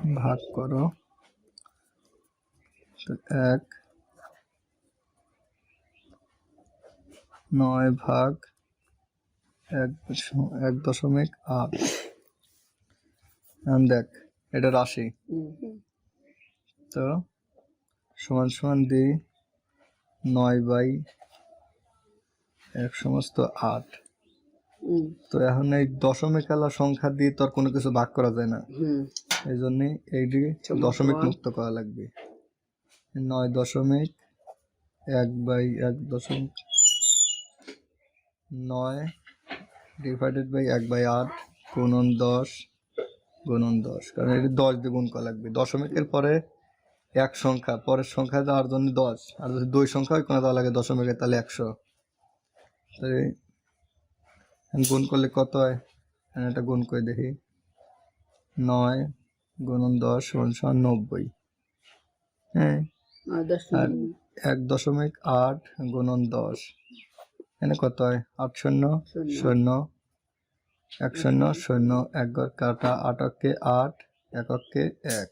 ভাগ করো 1 9 ভাগ 1.8 দেখ এটা রাশি তো সমান সমান দিই 9/1/8 তো এখন এই দশমিক আলা সংখ্যা দিয়ে তোর কোনো কিছু ভাগ করা যায় না এই জন্য এইটি দশমিক মুক্ত করা লাগবে 9.1/1.9 ডিভাইডেড বাই 1/8 গুণন 10 কারণ এটি 10 দিয়ে গুণ করা লাগবে দশমিকের পরে এক সংখ্যা পরের সংখ্যা দেওয়ার জন্য 10 আর যদি দুই সংখ্যা হয় কোনো দেওয়া লাগে দশমিকের তাহলে 100 তাই গুণ করলে কত হয় এটা গুণ করে দেখি 9 গুণন 10 সমান 90 হ্যাঁ আর 1.8 গুণন 10 এখানে কত হয় 8 শূন্য 0 1 শূন্য 0 1 ঘর কাটা 8 অক্ষে 8 1 অক্ষে 1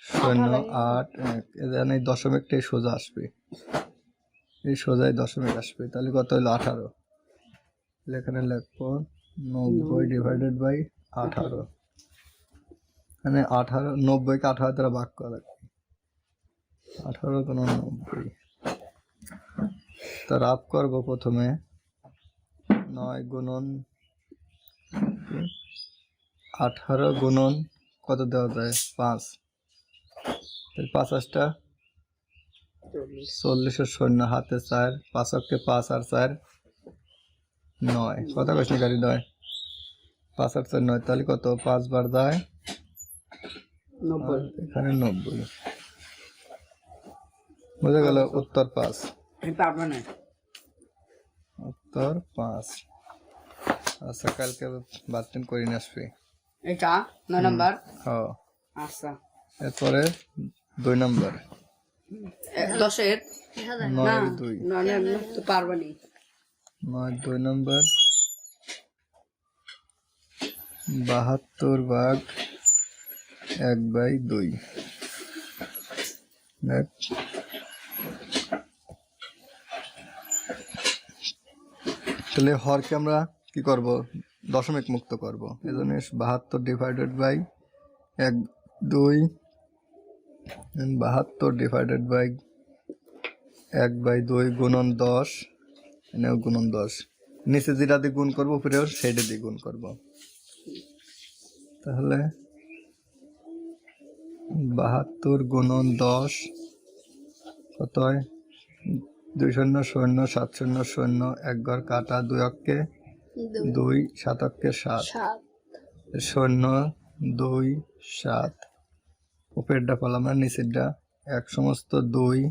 0 8 1 এখানে দশমিকটাই সোজা আসবে এই সোজাই দশমিক আসবে তাহলে কত হলো 18 এখানে লিখবো 90 ডিভাইডেড বাই 18 মানে 18 90 কে 18 দ্বারা ভাগ করা লাগবে 18 গুণন 90 তো রাফ করবো প্রথমে 9 গুণন 18 গুণন কত দেওয়া যায় 5 তাহলে 5 8টা 40 শূন্য হাতে 4 5 অক্ষে 5 আর 4 9 কত কষ্ট গাড়ি 9 5 আর 4 9 তাহলে কত 5 বার যায় 90 এখানে 90 বুঝা গেল উত্তর 5 উত্তর 5 আচ্ছা কালকে বাতিল করে নিয়ে আসবে এটা 9 নাম্বার হ্যাঁ আচ্ছা এরপরে 2 নাম্বার 10 এর 9 2 9 তো পারবানি 9 2 নাম্বার 72 ভাগ 1/2 তাহলে হরকে আমরা কি করব দশমিক মুক্ত করব এজন্য 72 ডিভাইডেড বাই 1/2 72 ডিভাইডেড বাই 1/2 গুণন 10 এনেও গুণন 10 নিচে যেটা দিয়ে গুণ করবো উপরেও সেইটা দিয়ে গুণ করব তাহলে 72 গুণন 10 কত হয় 2 শূন্য 0 7 শূন্য 0 1 ঘর কাটা 2 অক্ষে 2 7 অক্ষে 7 শূন্য 2 7 উপরেরটা পেলাম না নিচেরটা 1 সমস্ত 2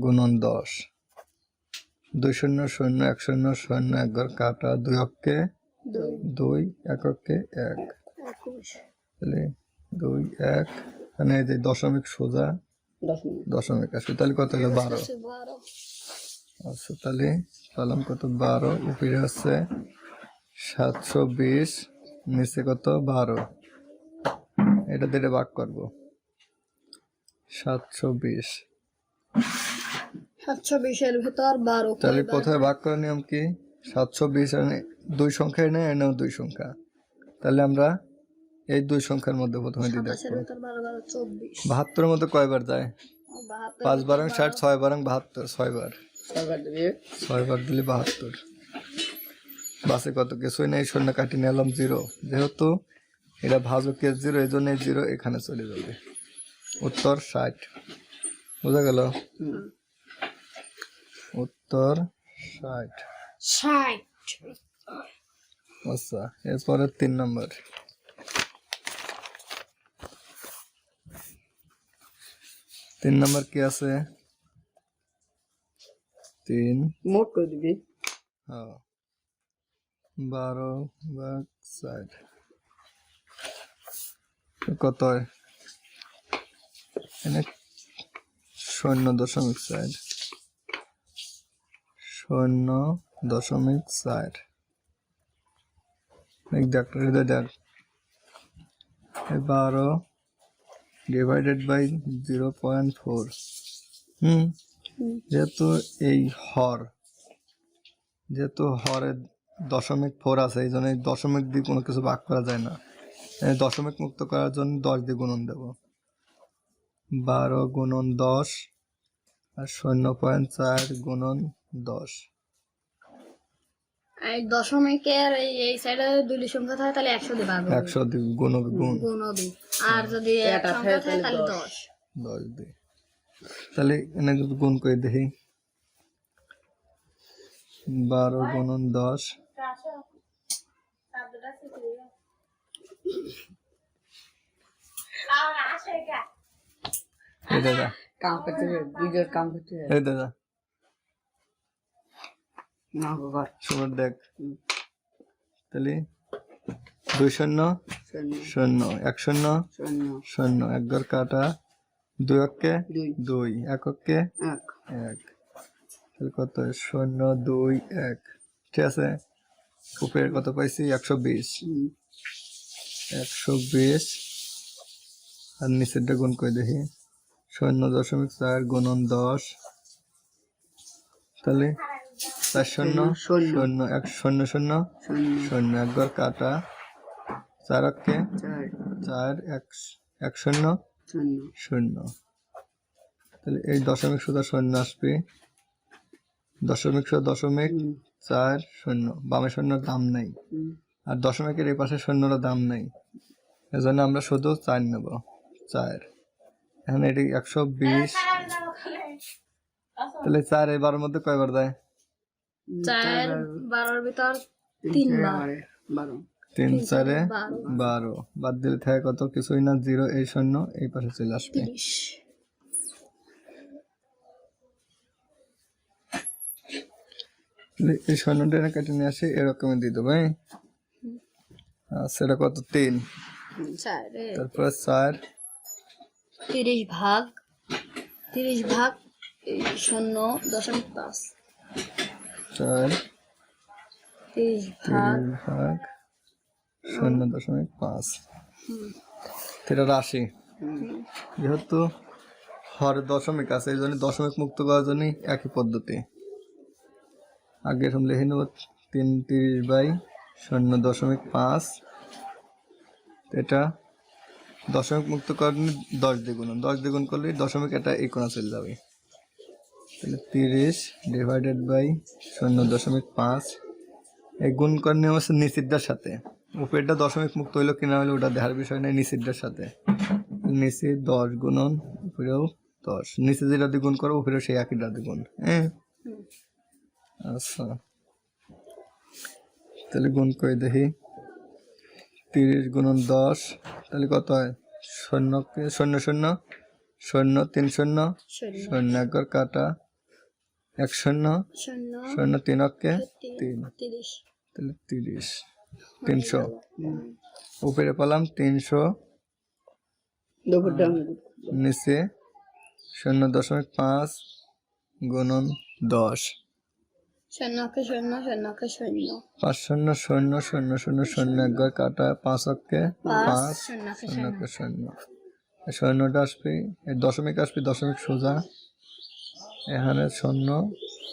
গুণন 10 2 শূন্য 0 1 শূন্য 0 1 ঘর কাটা 2 অক্ষে 2 1 অক্ষে 1 তাহলে 2 1 এখানে যে দশমিক সোজা দশমিক আসবে তাহলে কত হলো 12 আচ্ছা তাহলে পেলাম কত 12 উপরে হচ্ছে 720 নিচে কত 12 এটা দিয়ে ভাগ করবো 720 720 এর ভেতর 12 তাহলে কোথায় ভাগ করার নিয়ম কি 720 দুই সংখ্যায় নেই এনেও দুই সংখ্যা তাহলে আমরা এই দুই সংখ্যার মধ্যে প্রথমে দিয়ে দেখবো 72 এর মধ্যে কয়বার যায় 5 বার 60 6 বার 72 6 বার 6 বার দিলে 72 বাসে কত কিছুই নেই শূন্য কাটি নিলাম 0 যেহেতু এটা ভাজকের 0 এই জন্য 0 এখানে চলে যাবে উত্তর 60 বুঝা গেল উত্তর 60 আচ্ছা এরপরে 3 নম্বর 3 নম্বর কি আছে 3 মোট করে দিবি হ্যাঁ 12 ভাগ 60 কত হয় এখানে 0.4 0.4 দেখ 12 ডিভাইডেড বাই 0.4। যেহেতু এই যেহেতু হরের 0.4 আছে, এই জন্য এই দশমিক দিয়ে কোনো কিছু ভাগ করা যায় না। এই দশমিক মুক্ত করার জন্য 10 দিয়ে গুণন দেব। 12 গুণন 10 আর 0.4 গুণন 10। এই দশমিকের এই সাইডে দুইটি সংখ্যা থাকে তাহলে 100 দিয়ে ভাগ হবে। 100 দিয়ে গুণ হবে, গুণ গুণ হবে। আর যদি এক এটা সংখ্যা থাকে থাকে তাহলে তাহলে 10। 10 দিয়ে। তাহলে এনে যদি গুণ করে দেখি, 12 গুণন 10 এই দাদা, কাম করতে হবে, দুইজন কাম করতে হবে। এই দাদা না বাবা, সুমন দেখ, হুম। তাহলে 2 শূন্য শূন্য 0 1 শূন্য শূন্য 0 এক ঘর কাটা, 2 অক্ষে দুই 2 এক অক্ষে এক 1। তাহলে কত? 0 2 1। ঠিক আছে, উপরের কত পাইছি? 120। 120 আর নিচেরটা গুণ করে দেখি, 0.4 গুণন 10। তাহলে 4 শূন্য শূন্য 0 1 0 0 শূন্য 0 এক ঘর কাটা, 4 অক্ষে চার 4 1 শূন্য শূন্য 0। তাহলে এই দশমিক সোজা 0 আসবে, দশমিক সোজা দশমিক 4 0। বামে শূন্যর দাম নাই, আর দশমিকের এই পাশে শূন্যর দাম নাই, এজন্য আমরা শুধু 4 নেব। 4 এখন এটি 120। তাহলে 4 এই 12 মধ্যে কয়বার দেয়? 4 12 ভিতর 3 বার। 12 3 4 12 12। বাদ দিলে থাকে কত? কিছুই না, 0। এই শূন্য এই পাশে চলে আসবে। 30। এই শূন্যটা এনে কেটে নিয়ে আসি, এরকমই দিয়ে দেবো। সেটা কত? 3। 4 তারপরে 4 30 ভাগ 0.5। 4 30 ভাগ 0.5। এটা রাশি। যেহেতু হরের দশমিক আছে, এই জন্য দশমিক মুক্ত করার জন্য একই পদ্ধতি। আগে এরকম লিখে নেব, 30 বাই 0.5। এটা দশমিক মুক্ত করার জন্য 10 দ্বিগুণ, 10 দ্বিগুণ করলে দশমিক এটা এই কোণা চলে যাবে। তাহলে 30 ডিভাইডেড বাই 0.5। এই গুণ করার নিয়ম হচ্ছে নিচেরটার সাথে। উপরেরটা দশমিক মুক্ত হইলো কিনা হইলো ওটা দেখার বিষয় নেই, নিচেরটার সাথে। নিচে 10 গুণন উপরেও 10, নিচে যেটা দ্বিগুণ করো উপরেও সেই একইটা দ্বিগুণ। আচ্ছা, তাহলে গুণ করে দেখি, 30 গুণন 10, তাহলে কত হয়? 0 0 0 0 3 0 0 এক ঘর কাটা, 1 0 0 3 অক্ষে 3। 30। তাহলে 30 300 উপরে পেলাম 300, দুপুরটা নিচে 0.5 গুণন 10। 0 কে 0 0 কে 0 5 0 0 0 0 0 এক ঘর কাটা, 5 অক্ষে 5 0 কে 0 কে 0। এই শূন্যটা আসবে, এই দশমিক আসবে, দশমিক সোজা এখানে 0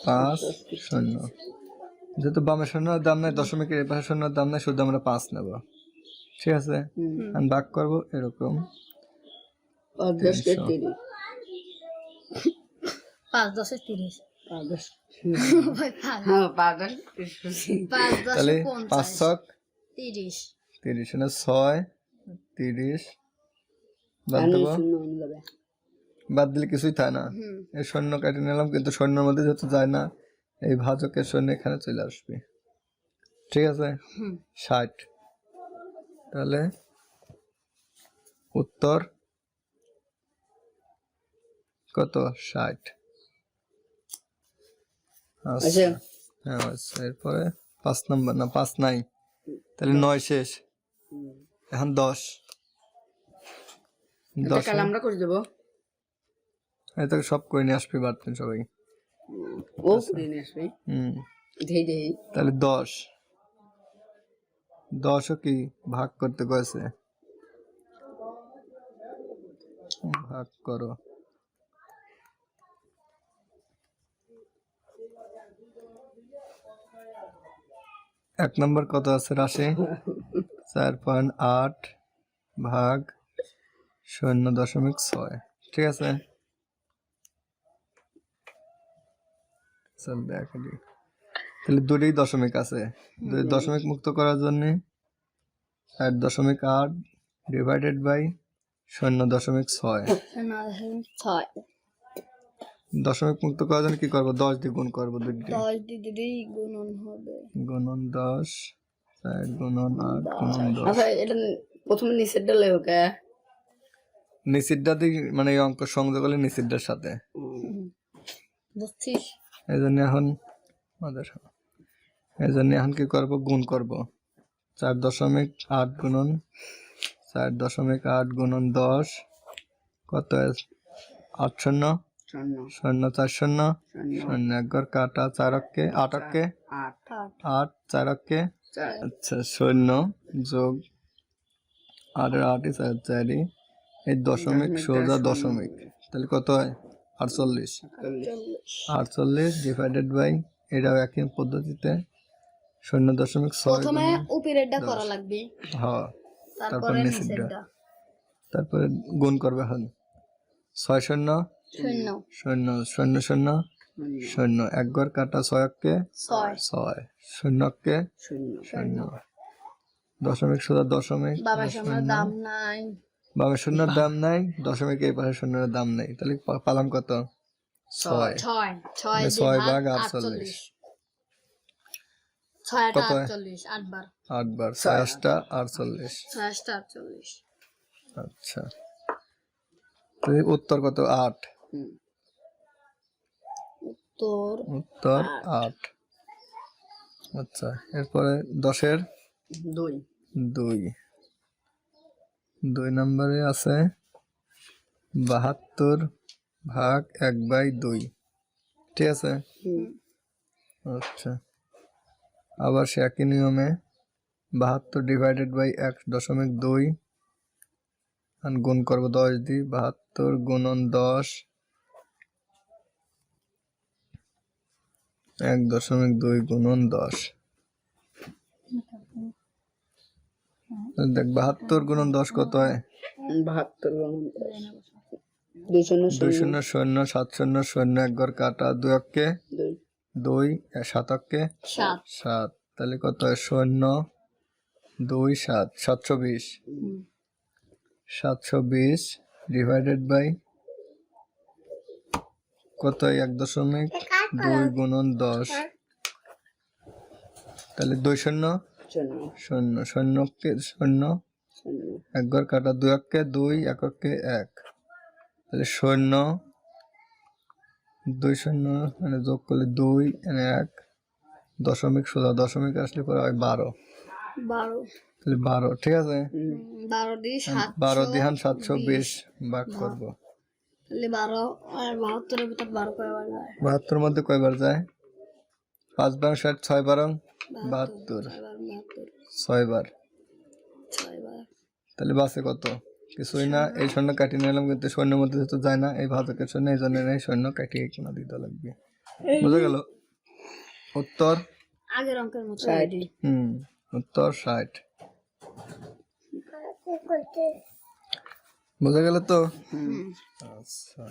5 0। যেহেতু বামে শূন্যর দাম নাই, দশমিকের এই পাশে শূন্যর দাম নাই, শুধু আমরা 5 নেব। ঠিক আছে, আমি ভাগ করবো এরকম, 5 10 কে 30 5 10 এ 30। 5 10 ভাই 5 হ্যাঁ 5 10 5 10 তাহলে এ 5 50 ছক 30। 30 না 6 30 বাদ দেবো, বাদ দিলে কিছুই থাকে না। এই শূন্য কেটে নিলাম, কিন্তু শূন্যের মধ্যে যেহেতু যায় না, এই ভাজকের শূন্য এখানে চলে আসবে। ঠিক আছে, 60। তাহলে উত্তর কত? 60। আচ্ছা, হ্যাঁ আচ্ছা, এরপরে 5 নম্বর, না 5 নাই, তাহলে 9 শেষ, এখন 10। এটা কাল আমরা করে দেব, এটা সব করে নিয়ে আসবি বাড়তেন সবাই। ও করে নিয়ে আসবে। ধেই ধেই তাহলে 10 10ও কি ভাগ করতে কয়েছে, ভাগ করো। এক নম্বর কত আছে রাশি? 4.8 ভাগ 0.6। ঠিক আছে, চল দেখো দি। তাহলে দুটোই দশমিক আছে, দুই দশমিক মুক্ত করার জন্য 8.8 ডিভাইডেড বাই 0.6। 0.6 দশমিক মুক্ত করার জন্য কি করবো? 10 দিয়ে গুণ করবো, 2 দিয়ে 10 দিদি গুণন হবে। গুণন 10, 4 গুণন 8 গুণন 10। আচ্ছা এটা প্রথমে নিচের ডালে ওকে নিচেরটা দিয়ে মানে এই অঙ্ক সংযোগ হলে নিচেরটার সাথে, বুঝছিস? এই জন্য এখন কি করবো? গুণ করবো। 4.8 গুণন 4.8 গুণন 10 কত? 8 শূন্য 0 4 0 0 এক ঘর কাটা 4 অক্কে 8 অক্কে 8 4 অক্কে আচ্ছা 0 যোগ 8 এর 8 4 4 এই দশমিক সোজা দশমিক, তাহলে কত হয়? 48। 48 ডিভাইডেড বাই, এটাও একই পদ্ধতিতে 0.6 প্রথমে উপরেরটা করা লাগবে, হ্যাঁ, তারপরে নিচেরটা, নিচেরটা। তারপরে গুণ করবে এখন 6 0 শূন্য 0 0 0 0 এক ঘর কাটা 6 অক্কে 6 6 0 অক্কে 0 দশমিক সোজা দশমিক, বাবার সামনে দাম নাই। বামে শূন্যের দাম নাই, দশমিক এই পাশে শূন্যের দাম নাই, তাহলে পালাম কত? 6। 6 6 ভাগ 48 48 6 কত হয়? 48 8 বার 8 বার 6 টা 48। 6 48 আচ্ছা, তাহলে উত্তর কত? 8। তোর উত্তর 8। আচ্ছা, এরপরে 10-এর 2 2 নম্বরে আছে 72 ভাগ 1/2। ঠিক আছে, আচ্ছা আবার সে একই নিয়মে 72 ডিভাইডেড বাই 1.2 গুণ করবো 10 দিয়ে 72 গুণন 10 1.2 গুণন 10। দেখ 72 গুণন 10 কত হয়? 72 2 0 0 7 0 0 এক ঘর কাটা 2 অক্কে 2 7 অক্কে 7, তাহলে কত হয়? 0 2 7 720। 720 ডিভাইডেড বাই কত হয়? 1.2 গুণন 10, তাহলে 2 0 0 0 অক্কে 0 এক ঘর কাটা 2 অক্কে 2 1 অক্কে 1, তাহলে 0 2 0 মানে যোগ করলে 2 1 দশমিক সোজা দশমিক আসলে পরে হয় 12। 12 তাহলে 12। ঠিক আছে, 12 দিয়ে 12 দিয়ে 720 ভাগ করবো। তাহলে 12 আর 72 এর ভিতর 12 কয়বার যায়? 72 মধ্যে কয়বার যায়? 5 বার 60 6 বার 72 6 বার, 6 বার। তাহলে বাসে কত? কিছুই না, এই শূন্য কাটিয়ে নিলাম, কিন্তু শূন্যের মধ্যে তো যায় না, এই ভাজকের শূন্য, এই জন্য এই শূন্য কাটিয়ে কোনা দিতে লাগবে। বুঝা গেল? উত্তর আগের অঙ্কের মতো উত্তর 60। বুঝা গেল তো? আচ্ছা,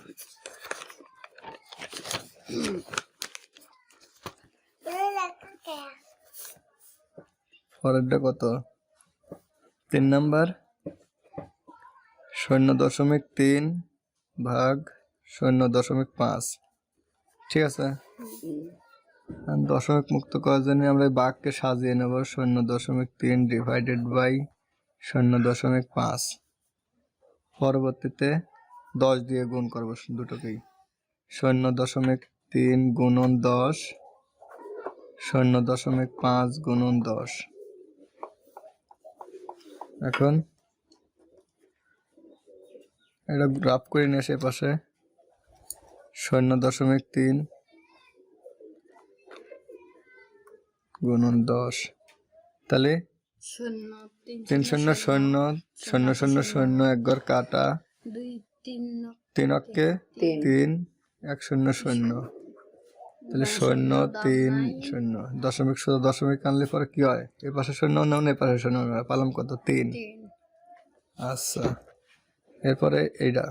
পরেরটা কত? 3 নাম্বার 0.3 ভাগ 0.5। ঠিক আছে, আর দশমিক মুক্ত করার জন্য আমরা এই ভাগকে সাজিয়ে নেব 0.3 ডিভাইডেড বাই 0.5। পরবর্তীতে 10 দিয়ে গুণ করবো দুটোকেই। 0.3 গুণন 10 0.5 গুণন 10। এখন এটা গ্রাফ করে নিয়ে আসে পাশে 0.3 গুণন 10, তাহলে 0 3 3 0 0 0 0 0 এক ঘর কাটা 2 তিন 3 অক্ষে 3 1 0 0, তাহলে 0 3 0 দশমিক শুধু দশমিক আনলে পরে কি হয়? এই পাশে 0 নেই, এই পাশে 0 নেই, পালাম কত? 3। তিন আচ্ছা, এরপরে এইটা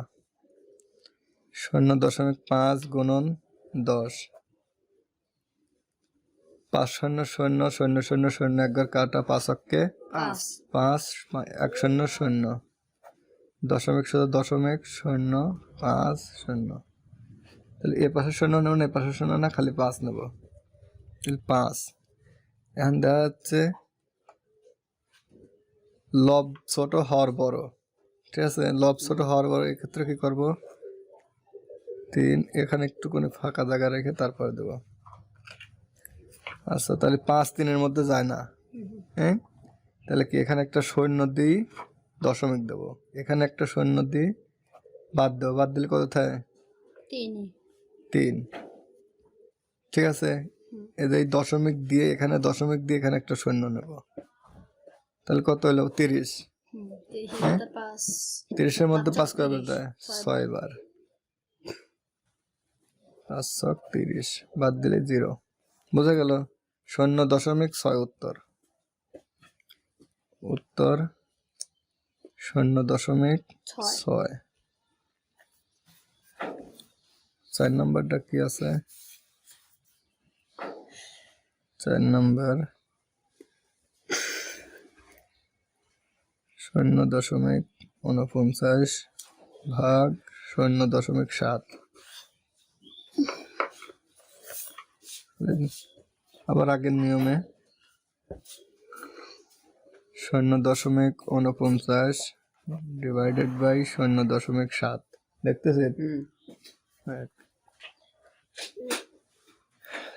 0.5 গুণন 10, 5 0 0 0 0 0 একবার কাটা, 5 অক্ষে 5 1 0 0 দশমিক শুধু দশমিক 0 5 0, তাহলে এ পাশে 0 নেব না, এ পাশে 0 না, খালি 5 নেব, তাহলে 5। এখন দেখা যাচ্ছে লব ছোট হর বড়, ঠিক আছে? লব ছোট হর বড়, এক্ষেত্রে কি করব? 3 এখানে একটুখানি ফাঁকা জায়গা রেখে তারপর দেব। আচ্ছা, তাহলে 5 3-এর মধ্যে যায় না, হ্যাঁ? তাহলে কি এখানে একটা শূন্য দিই, দশমিক দেব, এখানে একটা শূন্য দিই, বাদ দেবো, বাদ দিলে কত থাকে? তিন 3, ঠিক আছে? এই দশমিক দিয়ে এখানে দশমিক দিয়ে এখানে একটা শূন্য নেব, তাহলে কত হলো? 30। 5 30-এর মধ্যে 5 কয়বার দেয়? 6 বার। 5 ছক 30, বাদ দিলে 0, বোঝা গেল? 0.6 উত্তর। উত্তর 0.6। 4 নম্বরটা কি আছে? 4 নম্বর 0.49 ভাগ 0.7। আবার আগের নিয়মে 0.49 ডিভাইডেড বাই 0.7, দেখতেছেন? হ্যাঁ,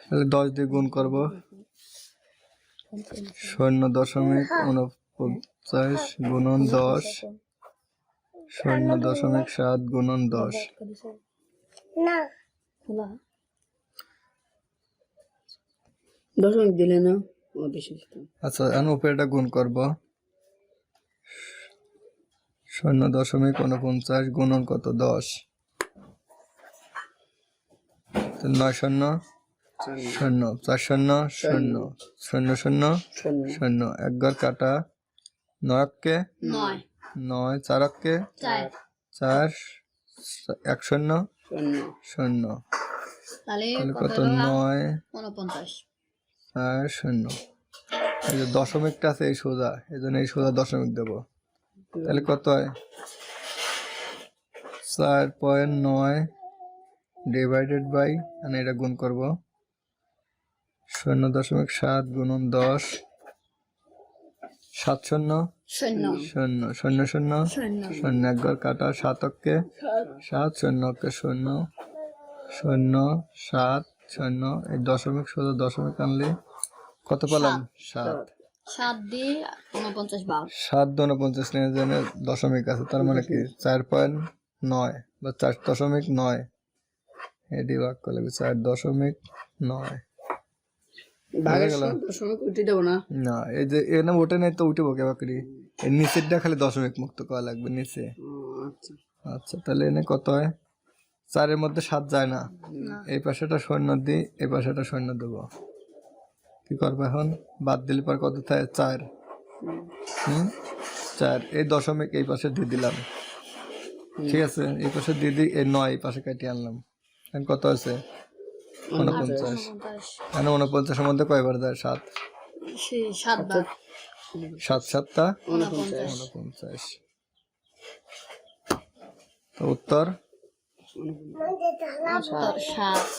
তাহলে 10 দিয়ে গুণ করব, 0.49 গুণন 10, 0.7 গুণন 10, দশমিক দিলে না ও বেশি আচ্ছা এখন উপরেটা গুণ করব, 0.49 গুণন কত? 10, 9 0 0 4 0 0 0 0 0 এক ঘর কাটা, 9 অক্ষে 9 4 অক্ষে 4 1 0 0, তাহলে তাহলে কত কত? হলো? 9 49 4 0। এই যে দশমিকটা আছে এই সোজা, এই জন্য এই সোজা দশমিক দেব, তাহলে কত হয়? 4.9 ডিভাইডেড বাই, মানে এটা গুণ করব, 0.7 গুণন 10, 7 0 শূন্য 0 0 0 0 এক ঘর কাটা, 7 অক্ষে 7 0 অক্ষে 0 0 7 0, এই দশমিক সোজা দশমিক আনলে কত পেলাম? 7। 7 দিয়ে 49 ভাগ 7 49 এর জন্য দশমিক আছে, তার মানে কি 4.9 বা 4.9, এডি ভাগ করলে 4.9। ভাগের সময় দশমিক উঠে দেবো না। না, এই যে এ না ওটা নেই তো উঠে বকে বাকরি, এর নিচেরটা খালি দশমিক মুক্ত করা লাগবে নিচে। আচ্ছা আচ্ছা, তাহলে এনে কত হয়? 4-এর মধ্যে 7 যায় না, এই পাশেটা শূন্য দিই, এই পাশেটা শূন্য দেবো, কি করবো এখন? বাদ দিলে পর কত থাকে? 4। 4, এই দশমিক এই পাশে দিয়ে দিলাম, ঠিক আছে? এই পাশে দিয়ে দিই, এই 9 এই পাশে কাটিয়ে আনলাম, এখন কত আছে? 49। এখন 49-এর মধ্যে কয়বার যায়? 7। 7 বার 7 7টা 49 49। তো উত্তর 7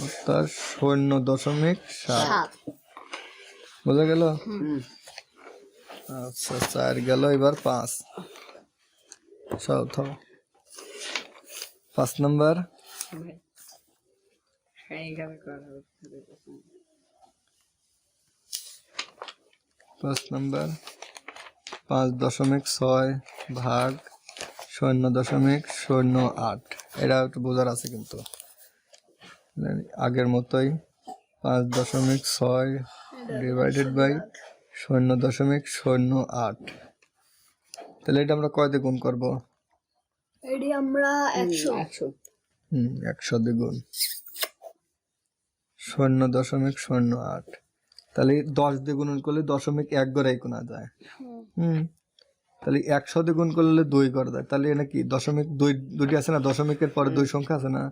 উত্তর 0.7। বোঝা গেল? আচ্ছা, 4 গেল, এবার 5। সব থাও। 5 নাম্বার 5.6 ভাগ 0.08, এটা একটু বোঝার আছে কিন্তু, আগের মতোই 5.6 ডিভাইডেড বাই 0.08, তাহলে এটা আমরা কয় দিয়ে গুণ করব? এটি আমরা 100 100 100 দ্বিগুণ 0.08। তাহলে 10 দিয়ে গুণ করলে 0.1 গড়াই কোনা যায়। তাহলে 100 দিয়ে গুণ করলে 2 গড় যায়। তাহলে এটা কি 0.2 দুটি আছে না, দশমিকের পরে 2 সংখ্যা আছে না,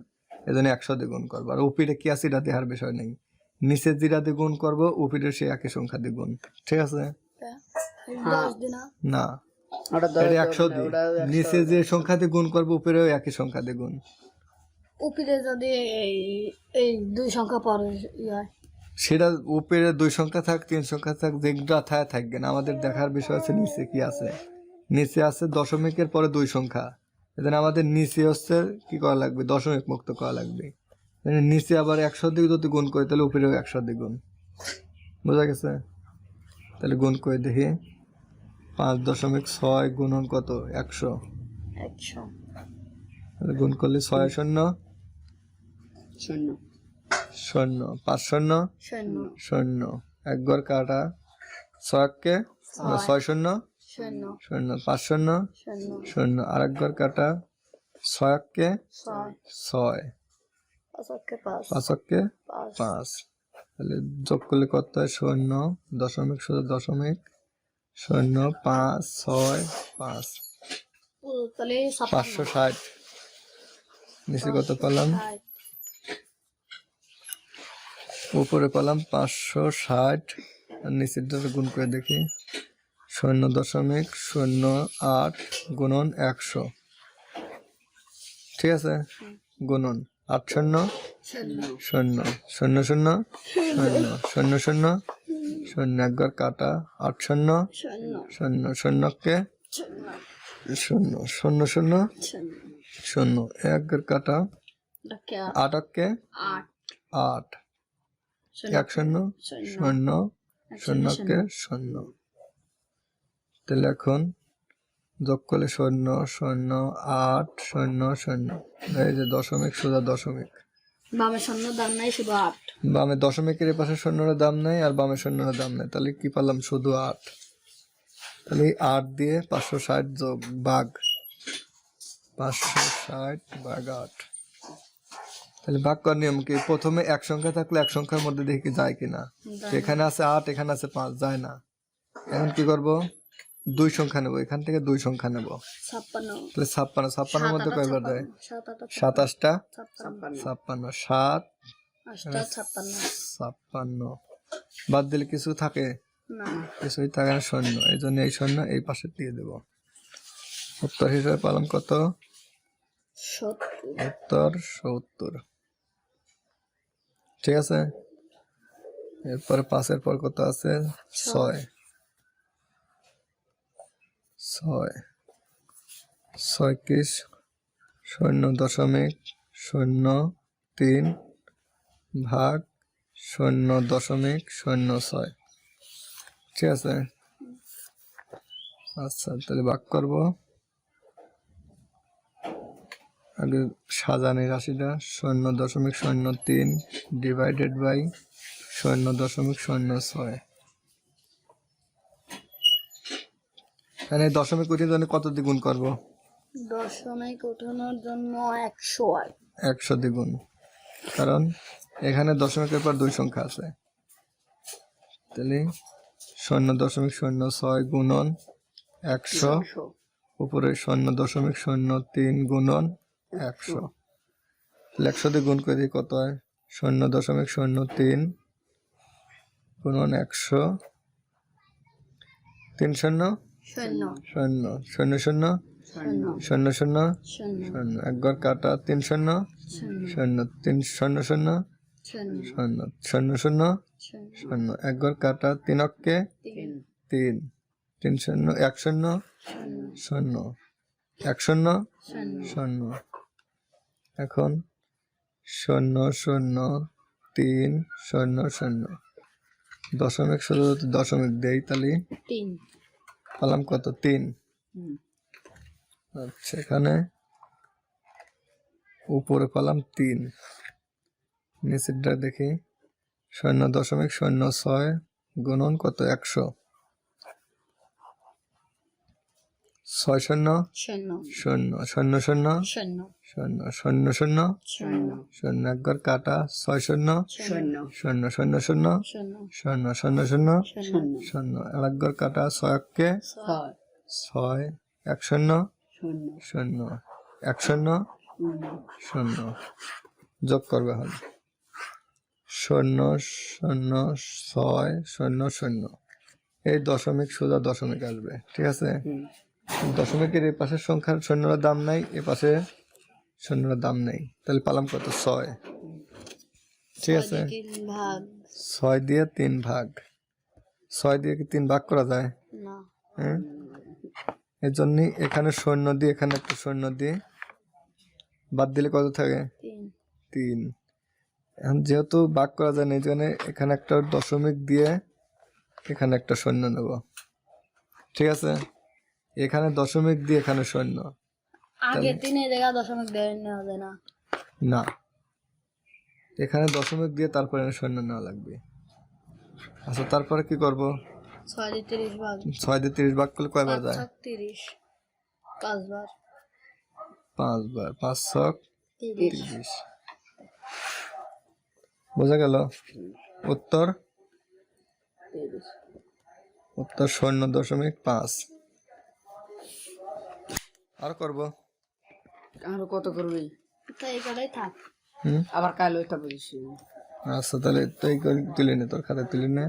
এজন্য 100 দিয়ে গুণ করবো। আর উপরে কি আছে এটা দেখার বিষয় নেই, নিচে যেটা দিয়ে গুণ করবো উপরে সেই একই সংখ্যা দিয়ে গুণ। ঠিক আছে 10 দিনা না, ওটা এটা 100 দিয়ে নিচে যে সংখ্যা দিয়ে গুণ করবো উপরেও একই সংখ্যা দিয়ে গুণ। উপরে যদি এই দুই সংখ্যা পরে হয় সেটা উপরে 2 সংখ্যা থাক 3 সংখ্যা থাক যেগুলো থাকবে না, আমাদের দেখার বিষয় আছে নিচে কি আছে। নিচে আছে দশমিকের পরে 2 সংখ্যা, এজন্য আমাদের নিচে হচ্ছে কি করা লাগবে, দশমিক মুক্ত করা লাগবে। নিচে আবার 100 দিয়ে যদি গুণ করি তাহলে উপরেও 100 দিয়ে গুণ। বোঝা গেছে? তাহলে গুণ করে দেখি 5.6 গুণন কত 100। 100 তাহলে গুণ করলে 6 0 শূন্য 0 5 0 শূন্য 0 1 ঘর কাটা 6 কে 6 0 শূন্য 0 5 0 শূন্য 0 আরেক ঘর কাটা 6 কে 6 6 5 5 কে 5। তাহলে যোগ করলে কত হয় 0 দশমিক শুধু দশমিক 0 5 6 5 তাহলে 560। নিচে কত পেলাম, উপরে পেলাম 560 আর নিচের দ্বারা গুণ করে দেখি 0.08 গুণন 100। ঠিক আছে, গুণন 8 0 0 0 0 0 0 0 0 1 ঘর কাটা 8 0 0 0 কে 0 0 0 0 1 ঘর কাটা 8 কে 8 1 0 0 0 কে 0। তাহলে এখন যোগ করলে 0 0 8 0 0 এই যে দশমিক সোজা দশমিক, বামে শূন্য দাম নাই শুধু 8 বামে দশমিকের পাশে শূন্যের দাম নাই আর বামে শূন্যের দাম নাই, তাহলে কি পেলাম শুধু 8। তাহলে 8 দিয়ে 560 যোগ ভাগ 560 ভাগ 8। তাহলে ভাগ করার নিয়ম কি, প্রথমে এক সংখ্যা থাকলে এক সংখ্যার মধ্যে দেখি যায় কিনা। এখানে আছে 8 এখানে আছে 5 যায় না, এখন কি করব 2 সংখ্যা নেব, এখান থেকে 2 সংখ্যা নেব। 56 তাহলে 56 এর মধ্যে কয়বার দেয় 57 27টা 56 56 বাদ দিলে কিছু থাকে, না কিছুই থাকে না, শূন্য। এই জন্য এই শূন্য এই পাশে দিয়ে দেব। উত্তর হিসাবে পেলাম কত 70 উত্তর 70। ঠিক আছে, এরপরে 5-এর পর কত আছে 6 6 কি 0.03 ভাগ 0.06। ঠিক আছে, আচ্ছা তাহলে ভাগ করব। আগে সাজানি রাশিটা 0.03 ডিভাইডেড বাই 0.06। মানে দশমিক উঠিয়ে জন্য কত দ্বিগুণ করব, দশমিক উঠানোর জন্য 100 হয় 100 দ্বিগুণ, কারণ এখানে দশমিকের পর 2 সংখ্যা আছে। তাহলে 0.06 গুণন 100 উপরে 0.03 গুণন 100। তাহলে 100 দিয়ে গুণ করে দিই কত হয় 0.03 গুণন 100 3 0 শূন্য 0 0 0 শূন্য 0 0 শূন্য 0 1 ঘর কাটা 3 0 0 3 0 0 শূন্য 0 0 0 0 1 ঘর কাটা 3 অক্কে 3 3 3 0 1 0 0 1 0 0। এখন 0 0 3 0 0 দশমিক শুধু দশমিক দেই তাহলে 3 পেলাম কত 3। আচ্ছা এখানে উপরে পেলাম 3, নিচেরটা দেখি 0.06 গুণন কত 100 ছয় শূন্য শূন্য শূন্য শূন্য শূন্য শূন্য শূন্য শূন্য শূন্য শূন্য শূন্য এক ঘর কাটা 6 শূন্য শূন্য শূন্য শূন্য শূন্য শূন্য শূন্য শূন্য শূন্য শূন্য শূন্য এক ঘর কাটা 6 অক্ষে ছয় 6 এক শূন্য শূন্য শূন্য এক শূন্য শূন্য শূন্য যোগ করবে হল শূন্য শূন্য 6 শূন্য শূন্য এই দশমিক সোজা দশমিক আসবে ঠিক আছে হুম দশমিকের এই পাশের সংখ্যার শূন্যর দাম নাই এ পাশে শূন্যর দাম নেই তাহলে পালাম কত 6 ঠিক আছে 3 ভাগ 6 দিয়ে 3 ভাগ 6 দিয়ে কি 3 ভাগ করা যায় না হ্যাঁ এর জন্য এখানে শূন্য দিয়ে এখানে একটা শূন্য দিয়ে বাদ দিলে কত থাকে 3 3 এখন যেহেতু ভাগ করা যায় না এই জন্য এখানে একটা দশমিক দিয়ে এখানে একটা শূন্য নেব ঠিক আছে এখানে দশমিক দিয়ে এখানে শূন্য আগে 3 এর জায়গা দশমিক দেয় নেওয়া যায় না না এখানে দশমিক দিয়ে তারপরে শূন্য নেওয়া লাগবে আচ্ছা তারপরে কি করব 6 দিয়ে 30 ভাগ 6 দিয়ে 30 ভাগ করলে কয়বার যায় 30 5 বার 5 বার 5 ছক 30 30 বোঝা গেল উত্তর 30 উত্তর 0.5 আর করব আরো কত করবি তাই কটাই থাক হুম আবার কাল ওইটা বলিস আচ্ছা তাহলে তুই তুলে নে তোর খাতা তুলে নে